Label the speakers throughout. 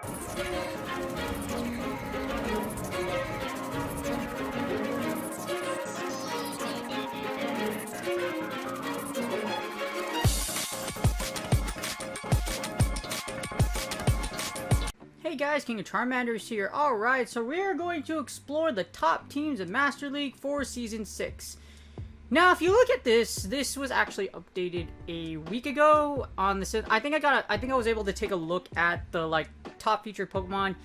Speaker 1: Hey guys, King of Charmanders here. Alright, so we're going to explore the top teams of Master League for Season 6. Now, if you look at this was actually updated a week ago on the... I think I was able to take a look at the, top featured Pokemon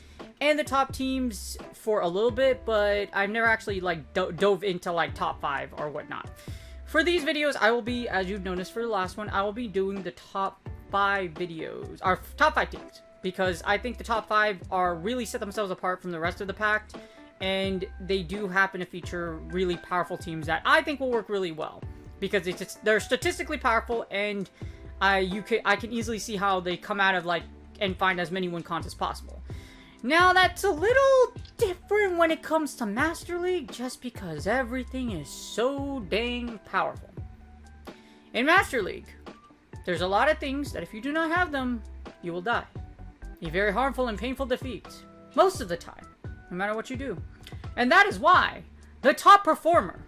Speaker 1: and the top teams for a little bit, but I've never actually, dove into, top 5 or whatnot. For these videos, I will be, as you've noticed for the last one, I will be doing the top 5 videos, or top 5 teams. Because I think the top 5 are really set themselves apart from the rest of the pack, and they do happen to feature really powerful teams that I think will work really well. Because they're statistically powerful, and I can easily see how they come out of, and find as many win cons as possible. Now, that's a little different when it comes to Master League, just because everything is so dang powerful. In Master League, there's a lot of things that if you do not have them, you will die. A very harmful and painful defeat, most of the time, no matter what you do. And that is why the top performer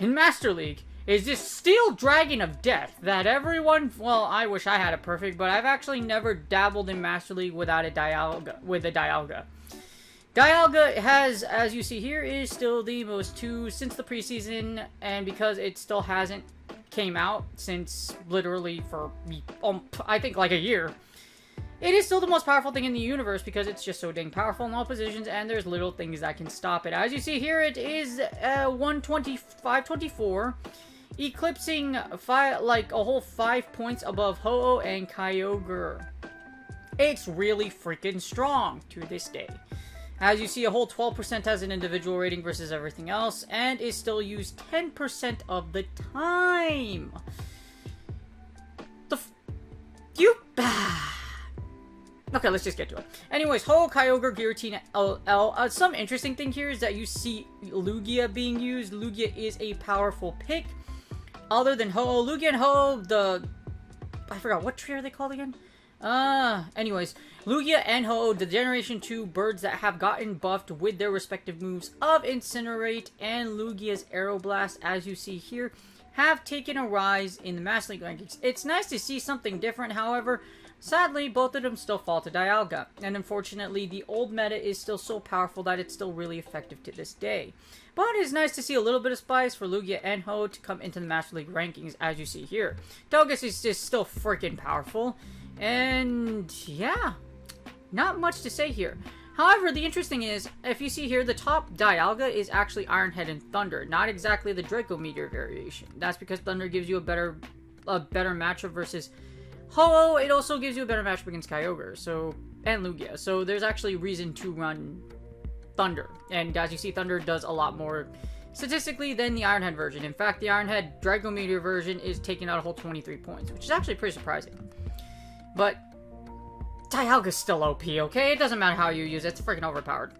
Speaker 1: in Master League is this Steel Dragon of Death that everyone, well, I wish I had it perfect, but I've actually never dabbled in Master League without a Dialga. Dialga has, as you see here, is still the most 2 since the preseason, and because it still hasn't came out since literally for, I think, a year. It is still the most powerful thing in the universe because it's just so dang powerful in all positions, and there's little things that can stop it. As you see here, it is 524, eclipsing a whole 5 points above Ho-Oh and Kyogre. It's really freaking strong to this day. As you see, a whole 12% has an individual rating versus everything else, and is still used 10% of the time. Okay, let's just get to it. Anyways, Ho-Oh, Kyogre, Giratina, LL. Some interesting thing here is that you see Lugia being used. Lugia is a powerful pick. Other than Ho-Oh, Lugia and Ho-Oh, I forgot, what tree are they called again? Anyways, Lugia and Ho-Oh, the Generation 2 birds that have gotten buffed with their respective moves of Incinerate and Lugia's Aeroblast, as you see here, have taken a rise in the Master League rankings. It's nice to see something different, however, sadly, both of them still fall to Dialga, and unfortunately, the old meta is still so powerful that it's still really effective to this day. But it's nice to see a little bit of spice for Lugia and Ho to come into the Master League rankings, as you see here. Dialga is just still freaking powerful, and yeah, not much to say here. However, the interesting is, if you see here, the top Dialga is actually Iron Head and Thunder, not exactly the Draco Meteor variation. That's because Thunder gives you a better matchup versus Ho-Oh. It also gives you a better matchup against Kyogre, and Lugia. So there's actually reason to run Thunder. And as you see, Thunder does a lot more statistically than the Iron Head version. In fact, the Iron Head Draco Meteor version is taking out a whole 23 points, which is actually pretty surprising. But Dialga's still OP, okay? It doesn't matter how you use it, it's freaking overpowered.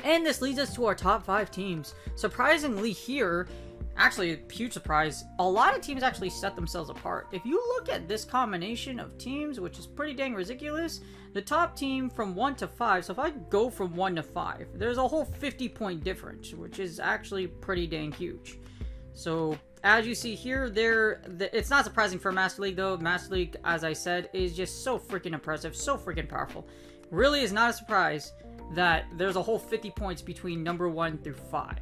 Speaker 1: And this leads us to our top 5 teams. Surprisingly here, actually, a huge surprise, a lot of teams actually set themselves apart. If you look at this combination of teams, which is pretty dang ridiculous, the top team from 1 to 5, so if I go from 1 to 5, there's a whole 50-point difference, which is actually pretty dang huge. So, as you see here, it's not surprising for Master League, though. Master League, as I said, is just so freaking impressive, so freaking powerful. Really is not a surprise that there's a whole 50 points between number 1 through 5.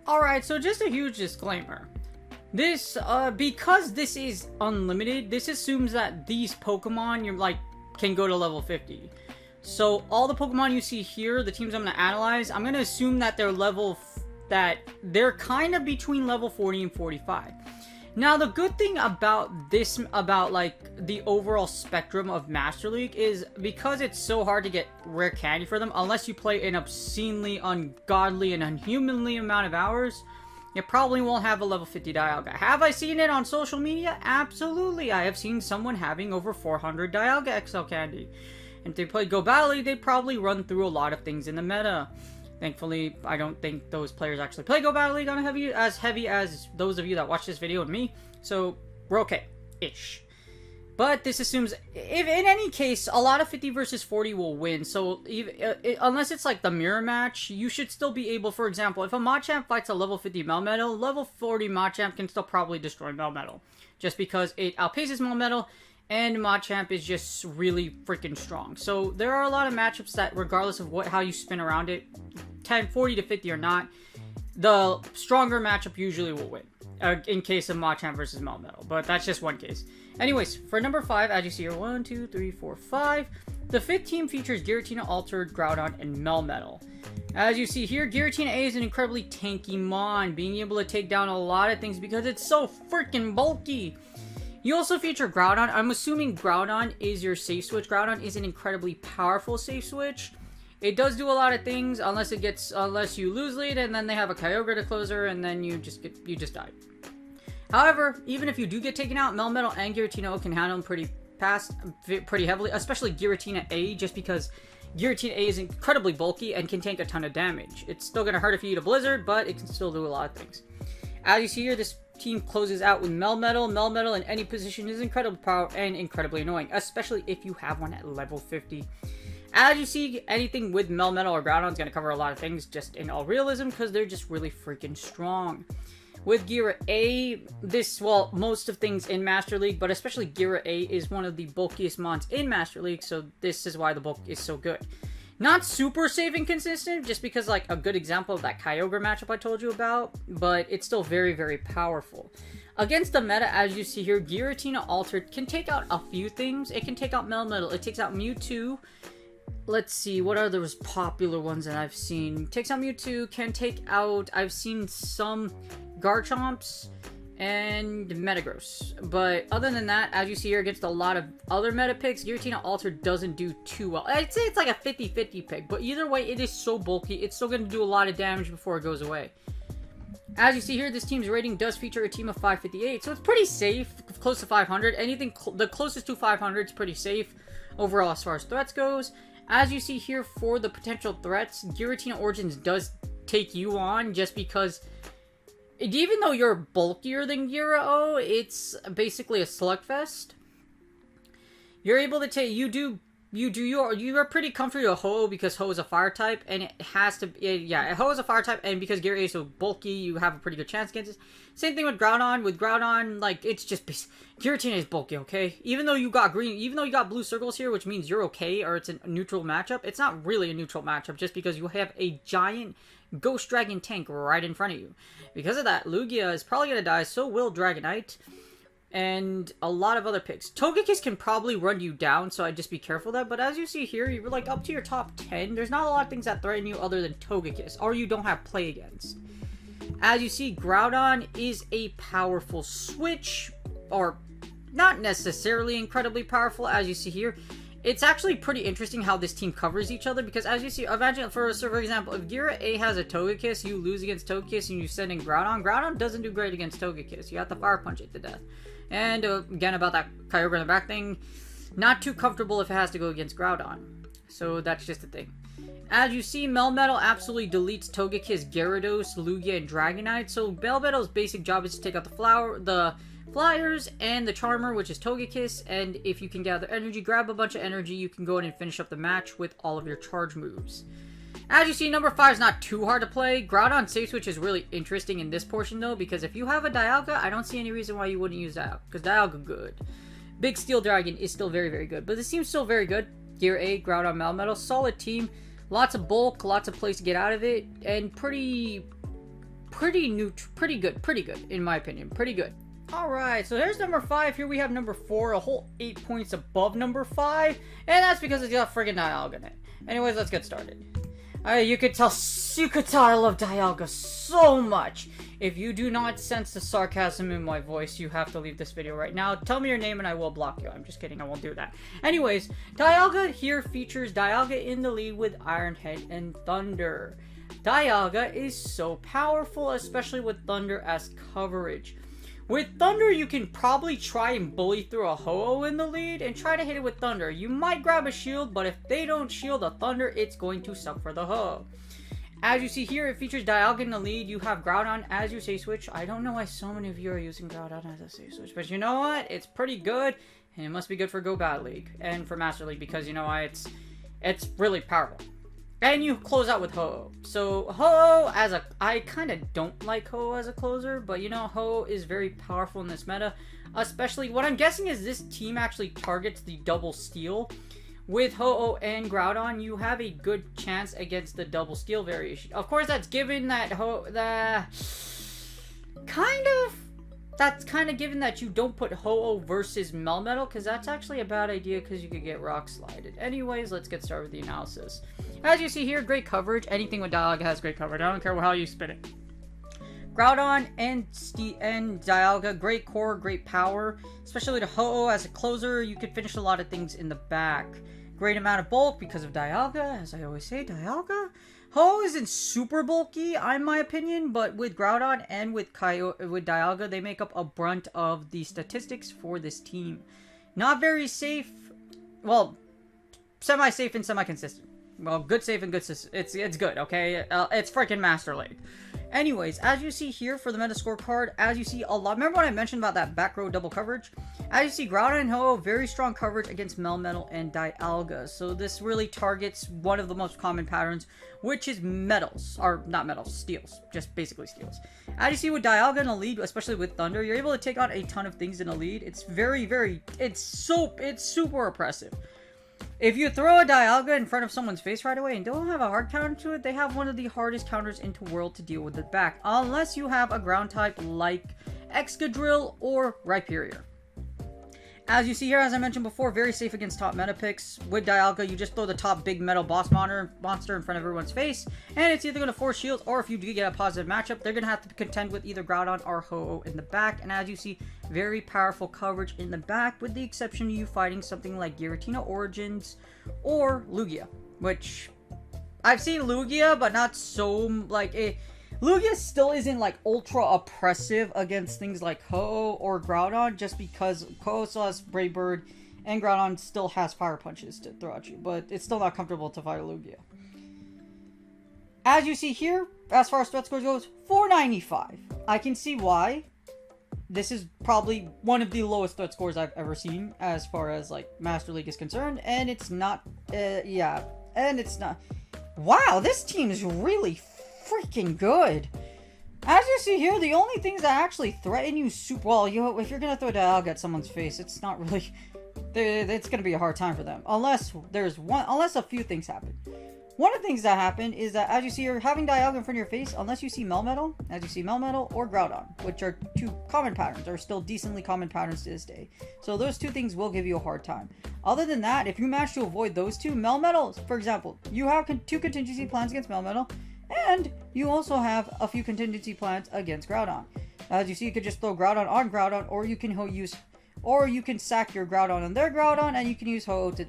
Speaker 1: Alright, so just a huge disclaimer. This, because this is unlimited, this assumes that these Pokemon, can go to level 50. So, all the Pokemon you see here, the teams I'm going to analyze, I'm going to assume that they're kind of between level 40 and 45. Now, the good thing about this, the overall spectrum of Master League is because it's so hard to get rare candy for them, unless you play an obscenely, ungodly, and unhumanly amount of hours, you probably won't have a level 50 Dialga. Have I seen it on social media? Absolutely. I have seen someone having over 400 Dialga XL candy. And if they play Go Battle League, they probably run through a lot of things in the meta. Thankfully, I don't think those players actually play Go Battle League on as heavy as those of you that watch this video and me, so we're okay-ish. But this assumes, if in any case, a lot of 50 versus 40 will win. So unless it's like the mirror match, you should still be able, for example, if a Machamp fights a level 50 Melmetal, level 40 Machamp can still probably destroy Melmetal. Just because it outpaces Melmetal, and Machamp is just really freaking strong. So there are a lot of matchups that, regardless of how you spin around it, 40 to 50 or not, the stronger matchup usually will win. In case of Machamp versus Melmetal. But that's just one case. Anyways, for number 5, as you see here, 1, 2, 3, 4, 5, the 5th team features Giratina, Altered, Groudon, and Melmetal. As you see here, Giratina A is an incredibly tanky mon, being able to take down a lot of things because it's so freaking bulky. You also feature Groudon. I'm assuming Groudon is your safe switch. Groudon is an incredibly powerful safe switch. It does do a lot of things unless you lose lead, and then they have a Kyogre to closer, and then you just die. However, even if you do get taken out, Melmetal and Giratina can handle them pretty heavily, especially Giratina A, just because Giratina A is incredibly bulky and can take a ton of damage. It's still going to hurt if you eat a Blizzard, but it can still do a lot of things. As you see here, this team closes out with Melmetal. Melmetal in any position is incredibly powerful and incredibly annoying, especially if you have one at level 50. As you see, anything with Melmetal or Groudon is going to cover a lot of things just in all realism because they're just really freaking strong. With Gira A, most of things in Master League, but especially Gira A is one of the bulkiest mons in Master League, so this is why the bulk is so good. Not super safe and consistent, just because, like, a good example of that Kyogre matchup I told you about, but it's still very, very powerful. Against the meta, as you see here, Giratina Altered can take out a few things. It can take out Melmetal, it takes out Mewtwo. Let's see, what are those popular ones that I've seen? Takes out Mewtwo, can take out, I've seen some GameChops and Metagross. But other than that, as you see here, against a lot of other meta picks, Giratina Altered doesn't do too well. I'd say it's like a 50-50 pick, but either way, it is so bulky, it's still going to do a lot of damage before it goes away. As you see here, this team's rating does feature a team of 558, so it's pretty safe, close to 500. Anything the closest to 500 is pretty safe overall as far as threats goes. As you see here, for the potential threats, Giratina Origins does take you on just because, even though you're bulkier than Gira-O, it's basically a slugfest. You're able to take, you are pretty comfortable with Ho because Ho is a fire type, and it has to, Ho is a fire type, and because Gira A is so bulky, you have a pretty good chance against it. Same thing with Groudon. With Groudon, like, it's just, Giratina is bulky, okay? Even though you got blue circles here, which means you're okay, or it's a neutral matchup, it's not really a neutral matchup, just because you have a giant Ghost Dragon tank right in front of you. Because of that, Lugia is probably going to die, so will Dragonite, and a lot of other picks. Togekiss can probably run you down, so I'd just be careful of that, but as you see here, you're like up to your top 10, there's not a lot of things that threaten you other than Togekiss, or you don't have play against. As you see, Groudon is a powerful switch, or not necessarily incredibly powerful, as you see here. It's actually pretty interesting how this team covers each other, because as you see, imagine, for example, if Gira A has a Togekiss, you lose against Togekiss, and you send in Groudon. Groudon doesn't do great against Togekiss. You have to Fire Punch it to death. And again, about that Kyogre in the back thing, not too comfortable if it has to go against Groudon. So that's just the thing. As you see, Melmetal absolutely deletes Togekiss, Gyarados, Lugia, and Dragonite. So Melmetal's basic job is to take out the Flyers and the Charmer, which is Togekiss, and if you can gather energy, grab a bunch of energy, you can go in and finish up the match with all of your charge moves. As you see, number 5 is not too hard to play. Groudon Safe Switch is really interesting in this portion, though, because if you have a Dialga, I don't see any reason why you wouldn't use Dialga, because Dialga good. Big Steel Dragon is still very, very good, but this team's still very good. Gear A, Groudon, Melmetal, solid team. Lots of bulk, lots of place to get out of it, and pretty good, in my opinion. Pretty good. Alright, so there's number 5. Here we have number 4, a whole 8 points above number 5, and that's because it's got friggin' Dialga in it. Anyways, let's get started. You could tell I love Dialga so much. If you do not sense the sarcasm in my voice, you have to leave this video right now. Tell me your name and I will block you. I'm just kidding, I won't do that. Anyways, Dialga here features Dialga in the lead with Iron Head and Thunder. Dialga is so powerful, especially with Thunder as coverage. With Thunder, you can probably try and bully through a Ho-Oh in the lead and try to hit it with Thunder. You might grab a shield, but if they don't shield a Thunder, it's going to suck for the Ho-Oh. As you see here, it features Dialga in the lead. You have Groudon as your safe switch. I don't know why so many of you are using Groudon as a safe switch, but you know what? It's pretty good. And it must be good for Go Battle League and for Master League because, you know why, it's really powerful. And you close out with Ho-Oh. So Ho-Oh I kind of don't like Ho-Oh as a closer, but you know, Ho-Oh is very powerful in this meta. Especially, what I'm guessing is this team actually targets the double steal. With Ho-Oh and Groudon, you have a good chance against the double steal variation. Of course, that's given that that's kind of given that you don't put Ho-Oh versus Melmetal, because that's actually a bad idea because you could get rock slided. Anyways, let's get started with the analysis. As you see here, great coverage. Anything with Dialga has great coverage. I don't care how you spin it. Groudon and Dialga, great core, great power. Especially to Ho-Oh as a closer, you could finish a lot of things in the back. Great amount of bulk because of Dialga, as I always say, Dialga. Ho-Oh isn't super bulky, in my opinion, but with Groudon and with Dialga, they make up a brunt of the statistics for this team. Not very safe, well, semi-safe and semi-consistent. Well, good safe and good, it's good, okay? It's freaking Master League. Anyways, as you see here for the meta scorecard, as you see a lot, remember when I mentioned about that back row double coverage? As you see, Groudon and Ho-Oh, very strong coverage against Melmetal and Dialga. So this really targets one of the most common patterns, which is metals, or not metals, steals, just basically steals. As you see with Dialga in a lead, especially with Thunder, you're able to take on a ton of things in a lead. It's it's super oppressive. If you throw a Dialga in front of someone's face right away and don't have a hard counter to it, they have one of the hardest counters into World to deal with it back. Unless you have a ground type like Excadrill or Rhyperior. As you see here, as I mentioned before, very safe against top meta picks. With Dialga, you just throw the top big metal boss monster in front of everyone's face, and it's either going to force shields, or if you do get a positive matchup, they're going to have to contend with either Groudon or Ho-Oh in the back. And as you see, very powerful coverage in the back, with the exception of you fighting something like Giratina Origins or Lugia, which I've seen Lugia, but not so like it. Lugia still isn't like ultra oppressive against things like Ho-Oh or Groudon, just because Ho-Oh still has Brave Bird and Groudon still has Fire Punches to throw at you, but it's still not comfortable to fight Lugia. As you see here, as far as threat scores goes, 495. I can see why. This is probably one of the lowest threat scores I've ever seen as far as like Master League is concerned, and it's not, wow, this team is really freaking good. As you see here, the only things that actually threaten you super well, if you're gonna throw Dialga at someone's face, it's not really, it's gonna be a hard time for them, unless a few things happen. One of the things that happen is that, as you see, you're having Dialga in front of your face, unless you see Melmetal, as you see Melmetal or Groudon, which are two common patterns, or still decently common patterns to this day. So those two things will give you a hard time. Other than that, if you manage to avoid those two, Melmetal, for example, you have two contingency plans against Melmetal, and you also have a few contingency plans against Groudon. As you see, you could just throw Groudon on Groudon, or you can sack your Groudon on their Groudon, and you can use Ho-Oh to,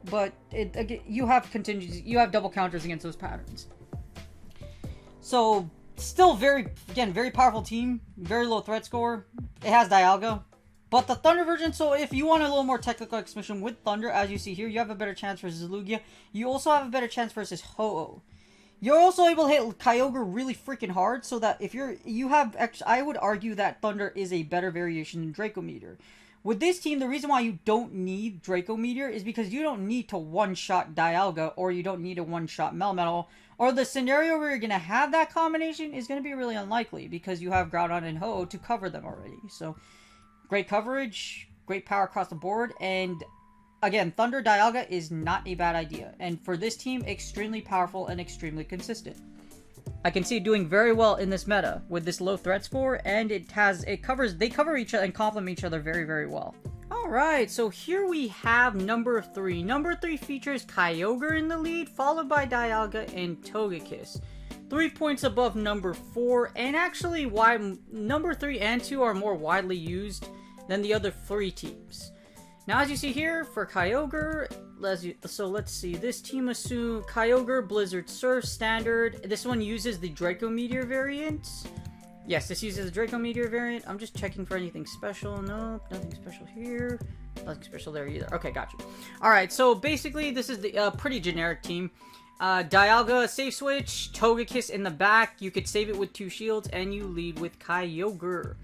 Speaker 1: but again, you have contingency, you have double counters against those patterns. So, still very powerful team, very low threat score. It has Dialga, but the Thunder version, so if you want a little more technical expansion with Thunder, as you see here, you have a better chance versus Lugia. You also have a better chance versus Ho-Oh. You're also able to hit Kyogre really freaking hard, so that if I would argue that Thunder is a better variation than Draco Meteor. With this team, the reason why you don't need Draco Meteor is because you don't need to one-shot Dialga, or you don't need to one-shot Melmetal, or the scenario where you're going to have that combination is going to be really unlikely, because you have Groudon and Ho-Oh to cover them already. So, great coverage, great power across the board, and again, Thunder Dialga is not a bad idea, and for this team, extremely powerful and extremely consistent. I can see it doing very well in this meta with this low threat score, and they cover each other and complement each other very, very well. Alright, so here we have number 3. Number 3 features Kyogre in the lead, followed by Dialga and Togekiss. 3 points above number 4, and actually why number 3 and 2 are more widely used than the other 3 teams. Now, as you see here, for Kyogre, let's see, this team assume Kyogre, Blizzard Surf, Standard. This one uses the Draco Meteor variant. Yes, this uses the Draco Meteor variant. I'm just checking for anything special. Nope, nothing special here. Nothing special there either. Okay, gotcha. Alright, so basically, this is the pretty generic team. Dialga, safe switch, Togekiss in the back. You could save it with 2 shields, and you lead with Kyogre.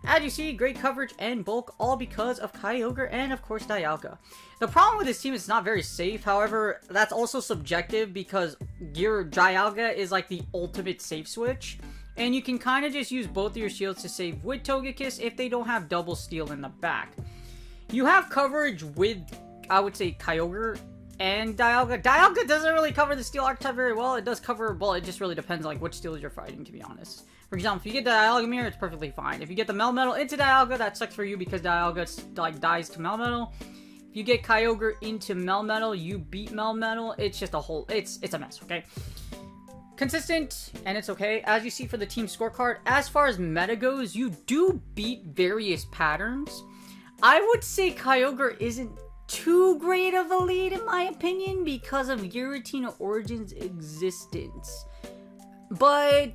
Speaker 1: As you see, great coverage and bulk, all because of Kyogre and, of course, Dialga. The problem with this team is it's not very safe. However, that's also subjective because your Dialga is like the ultimate safe switch. And you can kind of just use both of your shields to save with Togekiss if they don't have double steal in the back. You have coverage with, I would say, Kyogre and Dialga. Dialga doesn't really cover the steel archetype very well. It does cover, well, it just really depends on like which steels you're fighting, to be honest. For example, if you get Dialga Mirror, it's perfectly fine. If you get the Melmetal into Dialga, that sucks for you because Dialga like dies to Melmetal. If you get Kyogre into Melmetal, you beat Melmetal. It's just a whole, it's a mess, okay? Consistent, and it's okay. As you see for the team scorecard, as far as meta goes, you do beat various patterns. I would say Kyogre isn't too great of a lead in my opinion because of Giratina Origin's existence. But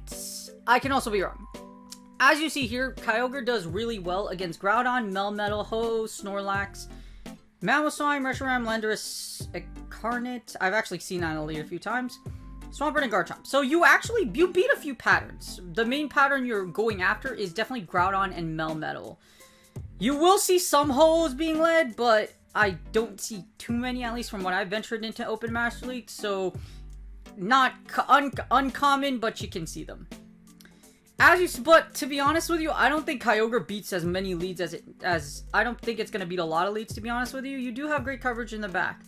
Speaker 1: I can also be wrong. As you see here, Kyogre does really well against Groudon, Melmetal, Ho, Snorlax, Mamoswine, Reshiram, Landorus, Incarnate. I've actually seen that in the lead a few times. Swampert and Garchomp. So you beat a few patterns. The main pattern you're going after is definitely Groudon and Melmetal. You will see some Ho's being led, but I don't see too many, at least from what I've ventured into Open Master League. So not uncommon, but you can see them. But to be honest with you, I don't think Kyogre beats as many leads as I don't think it's going to beat a lot of leads, to be honest with you. You do have great coverage in the back.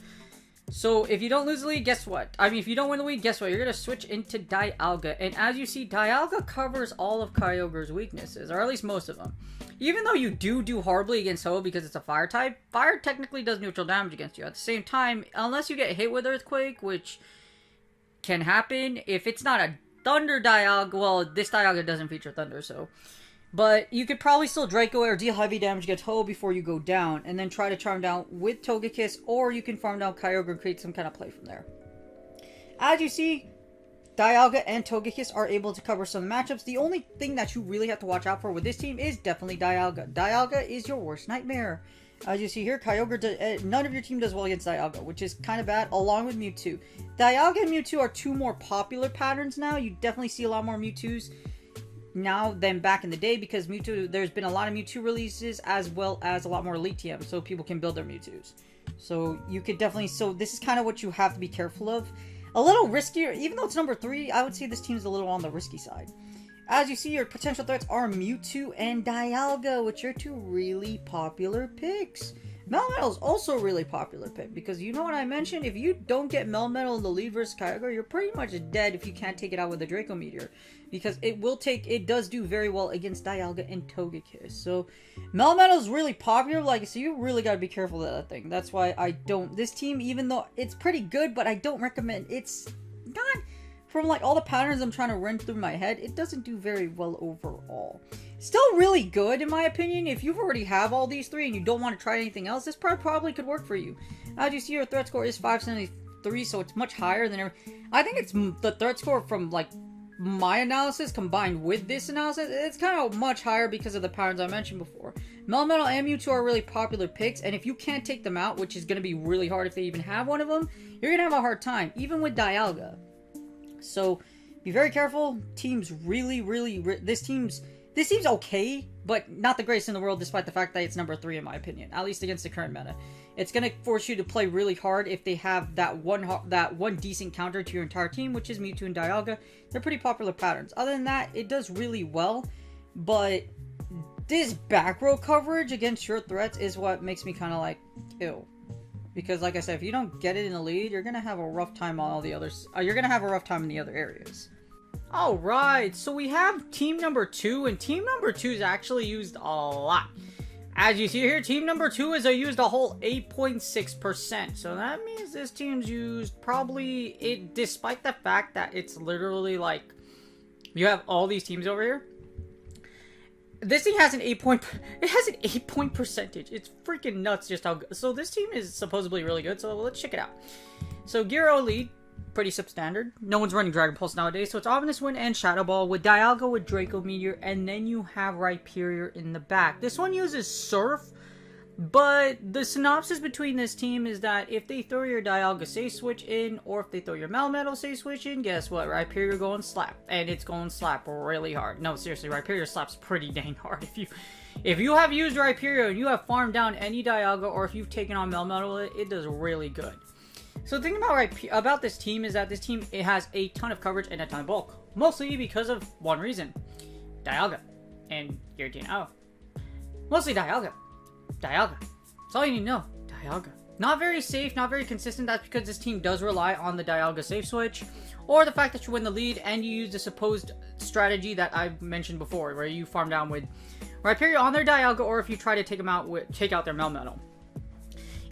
Speaker 1: So if you don't lose the lead, guess what? I mean, if you don't win the lead, guess what? You're going to switch into Dialga. And as you see, Dialga covers all of Kyogre's weaknesses, or at least most of them. Even though you do horribly against Ho because it's a fire type, fire technically does neutral damage against you. At the same time, unless you get hit with Earthquake, which can happen, if it's not a Thunder Dialga, well, this Dialga doesn't feature Thunder, so. But you could probably still Draco or deal heavy damage against Ho before you go down, and then try to charm down with Togekiss, or you can farm down Kyogre and create some kind of play from there. As you see, Dialga and Togekiss are able to cover some matchups. The only thing that you really have to watch out for with this team is definitely Dialga. Dialga is your worst nightmare. As you see here, Kyogre, none of your team does well against Dialga, which is kind of bad, along with Mewtwo. Dialga and Mewtwo are two more popular patterns now. You definitely see a lot more Mewtwo's now than back in the day, because Mewtwo, there's been a lot of Mewtwo releases as well as a lot more Elite TMs, so people can build their Mewtwo's. So you could definitely, so this is kind of what you have to be careful of. A little riskier, even though it's number 3, I would say this team is a little on the risky side. As you see, your potential threats are Mewtwo and Dialga, which are two really popular picks. Melmetal is also a really popular pick, because you know what I mentioned? If you don't get Melmetal in the lead versus Kyogre, you're pretty much dead if you can't take it out with a Draco Meteor. Because it does do very well against Dialga and Togekiss. So, Melmetal is really popular, like, so you really gotta be careful of that thing. That's why I don't, this team, even though it's pretty good, but I don't recommend, it's not, from like all the patterns I'm trying to run through my head, it doesn't do very well overall. Still really good, in my opinion. If you already have all these 3 and you don't want to try anything else, this probably could work for you. As you see, your threat score is 573, so it's much higher than I think it's the threat score from, like, my analysis combined with this analysis, it's kind of much higher because of the patterns I mentioned before. Melmetal and Mewtwo are really popular picks, and if you can't take them out, which is going to be really hard if they even have one of them, you're going to have a hard time, even with Dialga. So, be very careful. Teams this team's okay, but not the greatest in the world, despite the fact that it's number 3 in my opinion, at least against the current meta. It's going to force you to play really hard if they have that one decent counter to your entire team, which is Mewtwo and Dialga. They're pretty popular patterns. Other than that, it does really well, but this back row coverage against your threats is what makes me kind of like, ew. Because like I said, if you don't get it in the lead, you're going to have a rough time on all the others. You're going to have a rough time in the other areas. Alright, so we have team number 2, and team number 2 is actually used a lot. As you see here, team number 2 is used a whole 8.6%. So that means this team's used probably, despite the fact that it's literally like, you have all these teams over here. This thing has an 8 point percentage. It's freaking nuts just how good. So this team is supposedly really good, so let's check it out. So Gyro lead, pretty substandard. No one's running Dragon Pulse nowadays, so it's Ominous Wind and Shadow Ball with Dialga with Draco Meteor, and then you have Rhyperior in the back. This one uses Surf, but the synopsis between this team is that if they throw your Dialga Safe Switch in, or if they throw your Melmetal Safe Switch in, guess what? Rhyperior going slap, and it's going slap really hard. No, seriously, Rhyperior slaps pretty dang hard. If you have used Rhyperior and you have farmed down any Dialga, or if you've taken on Melmetal, it does really good. So the thing about this team is that this team, it has a ton of coverage and a ton of bulk. Mostly because of one reason. Dialga. And Giratina. Mostly Dialga. Dialga. That's all you need to know. Dialga. Not very safe, not very consistent. That's because this team does rely on the Dialga safe switch. Or the fact that you win the lead and you use the supposed strategy that I mentioned before, where you farm down with Rhyperior on their Dialga, or if you try to take out their Melmetal.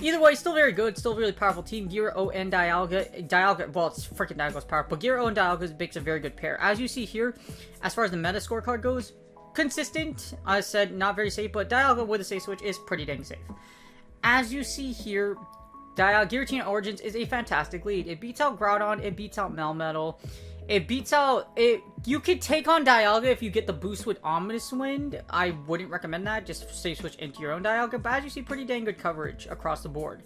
Speaker 1: Either way, still very good, still a really powerful team. Gyro and Dialga, well, it's freaking Dialga's powerful, but Gyro and Dialga makes a very good pair. As you see here, as far as the meta scorecard goes, consistent. I said not very safe, but Dialga with a safe switch is pretty dang safe. As you see here, Giratina Origins is a fantastic lead. It beats out Groudon, it beats out Melmetal, it beats out... You could take on Dialga if you get the boost with Ominous Wind. I wouldn't recommend that, just safe switch into your own Dialga, but as you see, pretty dang good coverage across the board.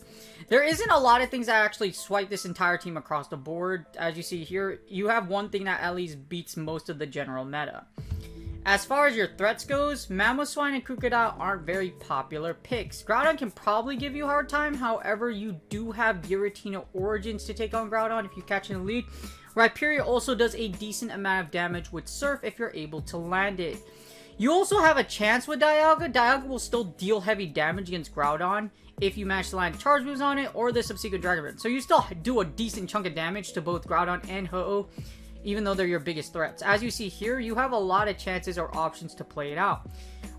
Speaker 1: There isn't a lot of things that actually swipe this entire team across the board. As you see here, you have one thing that at least beats most of the general meta. As far as your threats goes, Mamoswine and Crocodile aren't very popular picks. Groudon can probably give you a hard time, however, you do have Giratina Origins to take on Groudon if you catch in the lead. Rhyperior also does a decent amount of damage with Surf if you're able to land it. You also have a chance with Dialga. Dialga will still deal heavy damage against Groudon if you manage to land charge moves on it or the subsequent Dragon Run. So you still do a decent chunk of damage to both Groudon and Ho-Oh, even though they're your biggest threats. As you see here, you have a lot of chances or options to play it out.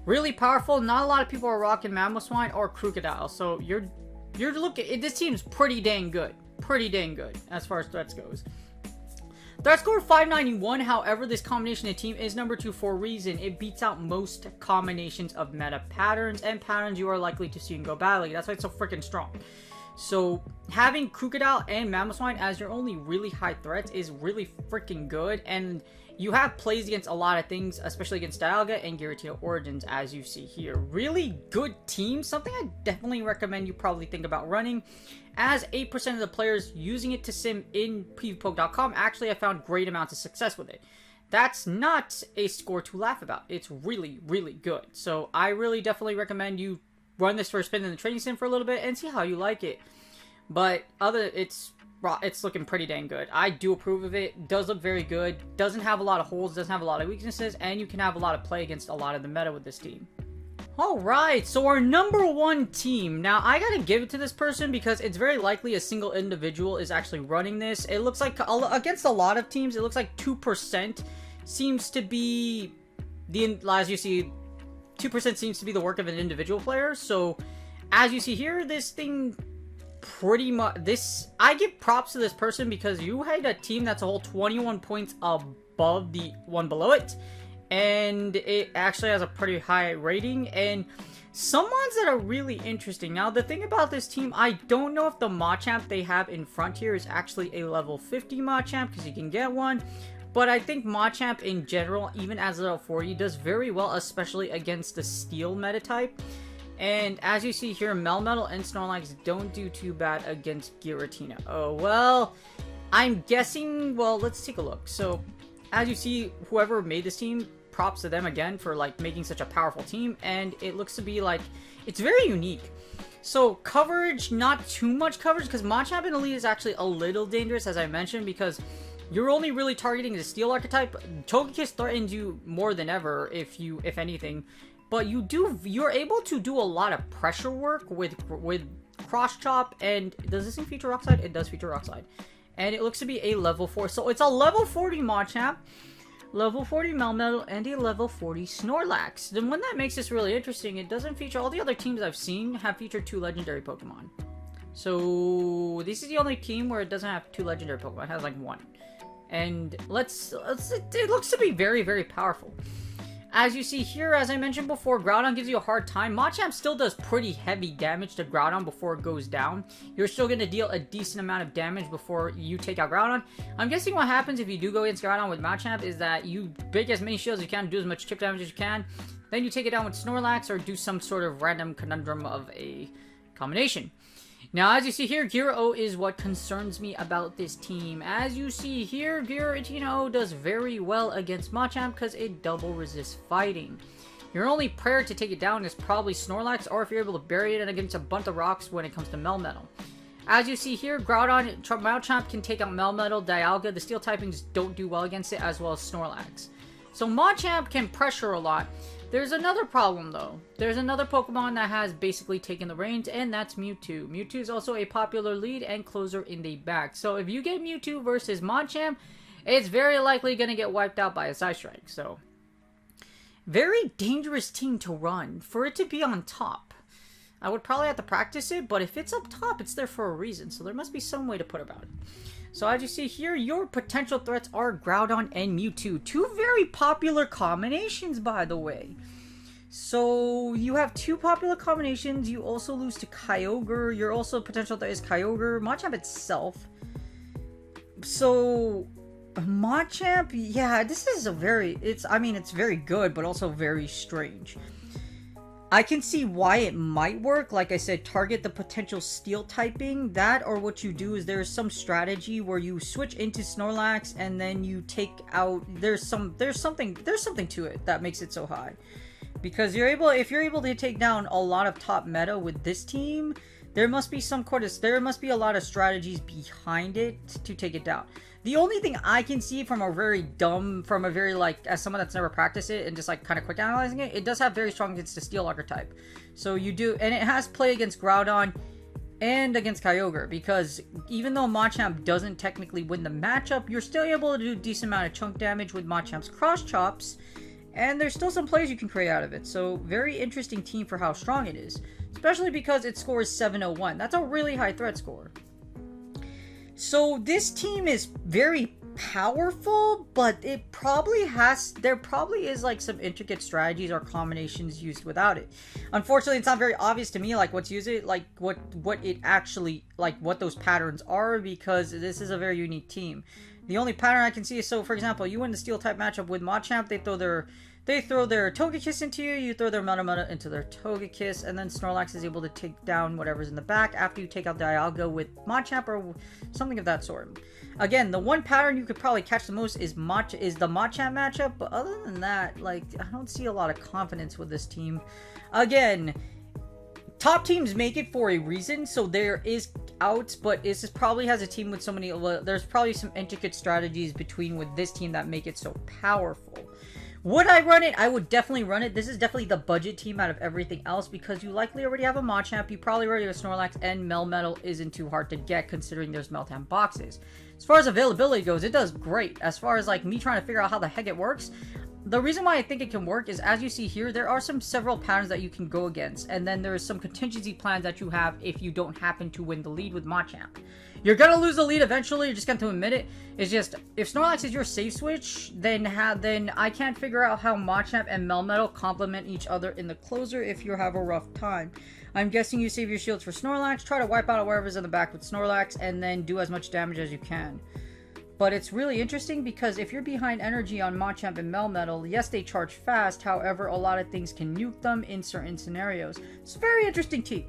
Speaker 1: Really powerful. Not a lot of people are rocking Mamoswine or Crocodile, so you're looking. This team's pretty dang good. Pretty dang good as far as threats goes. Threat score 591, however, this combination of team is number 2 for a reason. It beats out most combinations of meta patterns and patterns you are likely to see in Go Battle League. That's why it's so freaking strong. So having Crocodile and Mamoswine as your only really high threats is really freaking good, and you have plays against a lot of things, especially against Dialga and Giratina Origins, as you see here. Really good team, something I definitely recommend you probably think about running, as 8% of the players using it to sim in PvPoke.com actually have found great amounts of success with it. That's not a score to laugh about. It's really, really good. So I really definitely recommend you run this for a spin in the training sim for a little bit and see how you like it. But it's looking pretty dang good. I do approve of it. Does look very good. Doesn't have a lot of holes. Doesn't have a lot of weaknesses. And you can have a lot of play against a lot of the meta with this team. Alright, so our number 1 team. Now, I gotta give it to this person because it's very likely a single individual is actually running this. It looks like, against a lot of teams, it looks like 2% seems to be, as you see, 2% seems to be the work of an individual player. So, as you see here, this thing pretty much, I give props to this person because you had a team that's a whole 21 points above the one below it. And it actually has a pretty high rating, and some ones that are really interesting. Now, the thing about this team, I don't know if the Machamp they have in front here is actually a level 50 Machamp, because you can get one. But I think Machamp in general, even as level 40, does very well, especially against the Steel meta type. And as you see here, Melmetal and Snorlax don't do too bad against Giratina. Oh, well, I'm guessing, well, let's take a look. So, as you see, whoever made this team, props to them again for like making such a powerful team, and it looks to be like it's very unique. So coverage, not too much coverage, because Machamp in Elite is actually a little dangerous, as I mentioned, because you're only really targeting the Steel archetype. Togekiss threatens you more than ever if anything, but you're able to do a lot of pressure work with Cross Chop. And does this thing feature Rock Slide? It does feature Rock Slide. And it looks to be a level 4. So it's a level 40 Machamp, level 40 Melmetal, and a level 40 Snorlax. Then when that makes this really interesting, it doesn't feature, all the other teams I've seen have featured 2 legendary Pokemon. So this is the only team where it doesn't have 2 legendary Pokemon. It has like 1. And it looks to be very, very powerful. As you see here, as I mentioned before, Groudon gives you a hard time. Machamp still does pretty heavy damage to Groudon before it goes down. You're still going to deal a decent amount of damage before you take out Groudon. I'm guessing what happens if you do go against Groudon with Machamp is that you break as many shields as you can, do as much chip damage as you can. Then you take it down with Snorlax or do some sort of random conundrum of a combination. Now, as you see here, Gyro is what concerns me about this team. As you see here, Giratina does very well against Machamp because it double resists fighting. Your only prayer to take it down is probably Snorlax, or if you're able to bury it against a bunch of rocks when it comes to Melmetal. As you see here, Groudon, Machamp can take out Melmetal, Dialga. The Steel typings don't do well against it, as well as Snorlax. So Machamp can pressure a lot. There's another problem, though. There's another Pokemon that has basically taken the reins, and that's Mewtwo. Mewtwo is also a popular lead and closer in the back. So if you get Mewtwo versus Machamp, it's very likely going to get wiped out by a Psystrike. So, very dangerous team to run. For it to be on top, I would probably have to practice it, but if it's up top, it's there for a reason. So there must be some way to put about it. So as you see here, your potential threats are Groudon and Mewtwo. Two very popular combinations, by the way. So you have two popular combinations. You also lose to Kyogre. Your also potential threat is Kyogre. Machamp itself. So Machamp, yeah, this is a very, it's very good, but also very strange. I can see why it might work. Like I said, target the potential steel typing. That, or what you do is there's some strategy where you switch into Snorlax and then you take out, there's something to it that makes it so high. Because if you're able to take down a lot of top meta with this team, there must be a lot of strategies behind it to take it down. The only thing I can see from as someone that's never practiced it and just like kind of quick analyzing it, it does have very strong against the Steel archetype. So you do, and it has play against Groudon and against Kyogre, because even though Machamp doesn't technically win the matchup, you're still able to do a decent amount of chunk damage with Machamp's cross chops, and there's still some plays you can create out of it. So very interesting team for how strong it is, especially because it scores 701. That's a really high threat score. So this team is very powerful, but there probably is like some intricate strategies or combinations used without it. Unfortunately, it's not very obvious to me like what's used it, like what it actually, like what those patterns are, because this is a very unique team. The only pattern I can see is, so for example, you win the Steel type matchup with Machamp, they throw their Togekiss into you, you throw their Meta into their Togekiss, and then Snorlax is able to take down whatever's in the back after you take out Dialga with Machamp or something of that sort. Again, the one pattern you could probably catch the most is the Machamp matchup, but other than that, like, I don't see a lot of confidence with this team. Again, top teams make it for a reason, so there is outs, but this probably has a team with so many, there's probably some intricate strategies with this team that make it so powerful. Would I run it? I would definitely run it. This is definitely the budget team out of everything else, because you likely already have a Machamp, you probably already have a Snorlax, and Melmetal isn't too hard to get considering there's Meltan boxes. As far as availability goes, it does great. As far as like me trying to figure out how the heck it works, the reason why I think it can work is, as you see here, there are several patterns that you can go against, and then there's some contingency plans that you have if you don't happen to win the lead with Machamp. You're gonna lose the lead eventually, you're just going to admit it. It's just, if Snorlax is your safe switch, then I can't figure out how Machamp and Melmetal complement each other in the closer if you have a rough time. I'm guessing you save your shields for Snorlax, try to wipe out whatever's in the back with Snorlax, and then do as much damage as you can. But it's really interesting because if you're behind energy on Machamp and Melmetal, yes, they charge fast, however, a lot of things can nuke them in certain scenarios. It's a very interesting team.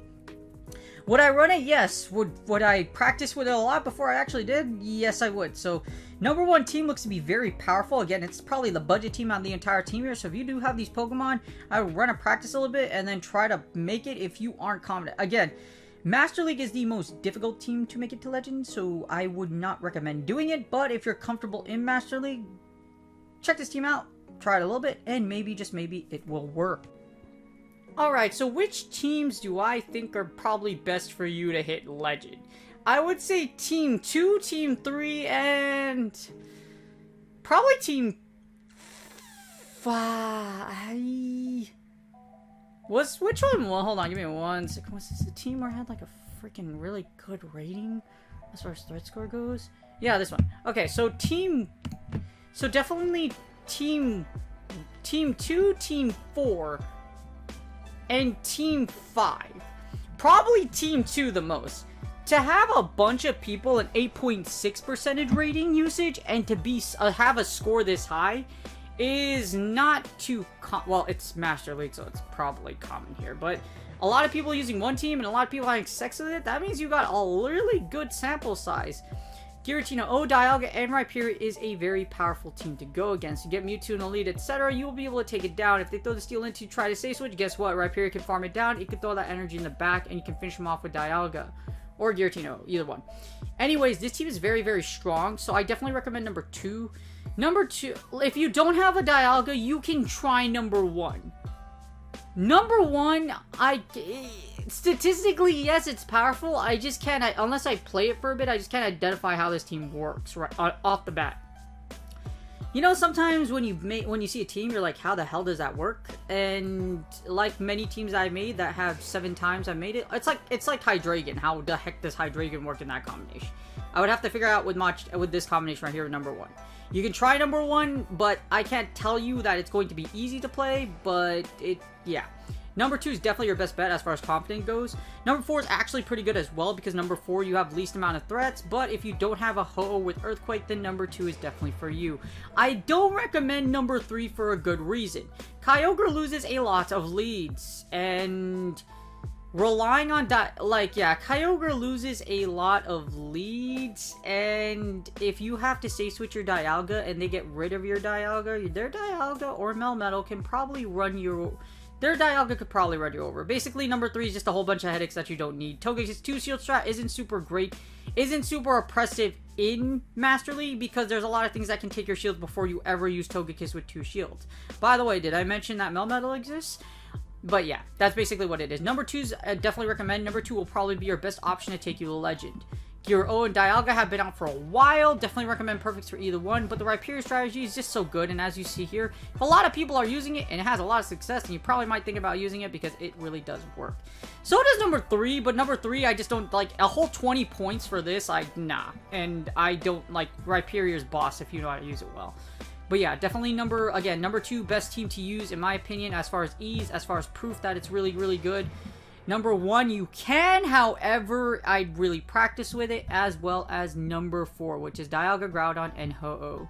Speaker 1: Would I run it? Yes. Would I practice with it a lot before I actually did? Yes, I would. So, number one team looks to be very powerful. Again, it's probably the budget team on the entire team here. So, if you do have these Pokemon, I would run a practice a little bit and then try to make it if you aren't confident. Again, Master League is the most difficult team to make it to Legend, so I would not recommend doing it. But if you're comfortable in Master League, check this team out, try it a little bit, and maybe, just maybe, it will work. Alright, so which teams do I think are probably best for you to hit Legend? I would say Team 2, Team 3, and probably Team 5. Which one? Well, hold on, give me 1 second. Was this the team where I had like a freaking really good rating as far as threat score goes? Yeah, this one. Okay, so definitely Team 2, Team 4, and Team 5. Probably Team 2 the most. To have a bunch of people an 8.6% rating usage and to have a score this high is not too well, it's Master League, so it's probably common here, but a lot of people using one team and a lot of people having sex with it, that means you got a really good sample size. Giratina, Dialga, and Rhyperior is a very powerful team to go against. You get Mewtwo and Elite, etc., you will be able to take it down. If they throw the Steel into you, try to Safe Switch, guess what? Rhyperior can farm it down, it can throw that energy in the back, and you can finish them off with Dialga. Or Giratina, either one. Anyways, this team is very, very strong, so I definitely recommend number 2. Number 2, if you don't have a Dialga, you can try number 1. Number 1, statistically, yes, it's powerful. I just can't, unless I play it for a bit, I just can't identify how this team works right off the bat. You know, sometimes when you see a team, you're like, how the hell does that work? And like many teams I made that have 7 times I made it, it's like Hydreigon. How the heck does Hydreigon work in that combination? I would have to figure out with this combination right here, number 1. You can try number 1, but I can't tell you that it's going to be easy to play, but yeah. Number 2 is definitely your best bet as far as confidence goes. Number 4 is actually pretty good as well, because number 4 you have least amount of threats, but if you don't have a Ho-Oh with Earthquake, then number 2 is definitely for you. I don't recommend number 3 for a good reason. Kyogre loses a lot of leads, and relying on Kyogre loses a lot of leads, and if you have to Safe Switch your Dialga and they get rid of your Dialga, their Dialga or Melmetal can probably run you. Their Dialga could probably run you over. Basically, number 3 is just a whole bunch of headaches that you don't need. Togekiss's 2-shield strat isn't super great, isn't super oppressive in Master League, because there's a lot of things that can take your shields before you ever use Togekiss with 2 shields. By the way, did I mention that Melmetal exists? But yeah, that's basically what it is. Number 2's I definitely recommend. Number 2 will probably be your best option to take you to Legend. Gyro and Dialga have been out for a while. Definitely recommend Perfects for either one, but the Rhyperior strategy is just so good, and as you see here, a lot of people are using it, and it has a lot of success, and you probably might think about using it because it really does work. So does number 3, but number 3, I just don't like a whole 20 points for this. Nah, and I don't like Rhyperior's boss if you know how to use it well. But yeah, definitely number 2 best team to use in my opinion, as far as ease, as far as proof that it's really, really good. Number 1, you can, however, I'd really practice with it, as well as number 4, which is Dialga, Groudon, and Ho-Oh.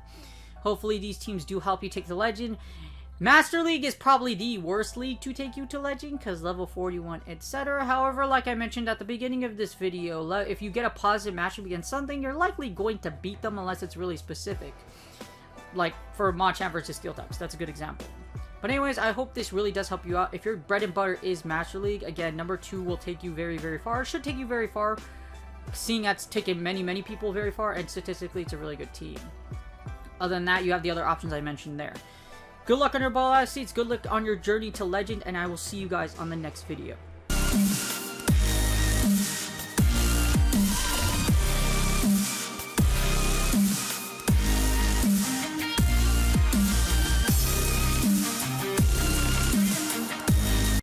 Speaker 1: Hopefully these teams do help you take the Legend. Master League is probably the worst league to take you to Legend, because level 41, etc. However, like I mentioned at the beginning of this video, if you get a positive matchup against something, you're likely going to beat them unless it's really specific. Like for Machamp versus Steel types, that's a good example. But anyways, I hope this really does help you out. If your bread and butter is Master League, again, number 2 will take you very, very far. It should take you very far, seeing that's taken many, many people very far, and statistically, it's a really good team. Other than that, you have the other options I mentioned there. Good luck on your ball out of seats, good luck on your journey to Legend, and I will see you guys on the next video.